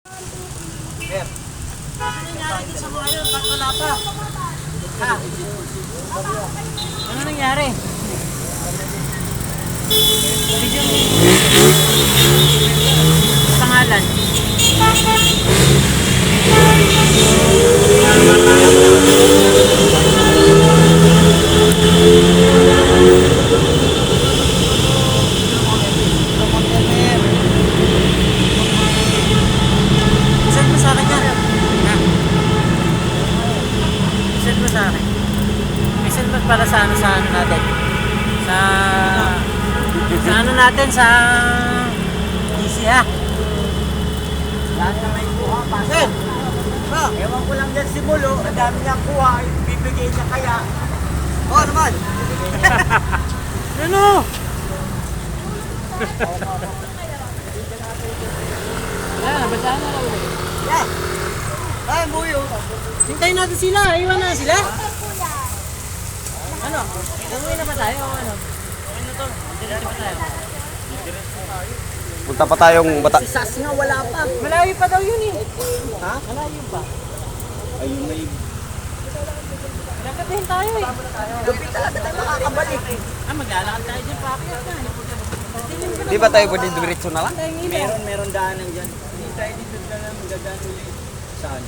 Sir, ano nangyari dito sa mga yun? Ba't wala pa? Ha? Ano nangyari? Bigyan mo. Pangalan. Send mo sa akin yan. Ha? Send mo sa akin. Send mo para sa ano natin. Sa ano natin, sa easy ha. Lahat na may kuha pa. Send! Ewan ko lang dyan si Mulo, ang dami niyang kuha, bibigay niya kaya. Oo naman! Ano? Wala, basahan na lang ulit. Yeah! Ay, buyo! Hintayin natin sila, iwan na sila. Ano? Umuwi na ba tayo o ano? Okay na to, diretso pa tayo. Punta pa tayong bata. Si Sas nga wala pa. Malayo pa daw yun eh. Ha? Malayo pa. Ayun na yun. Nagkatahin tayo eh. Gabi talaga tayo makakabalik. Maglalakad tayo dyan pa. Di ba tayo pwede diretso na lang? Meron daanan dyan. Hindi tayo dito na lang magdadaan ulit. Saan?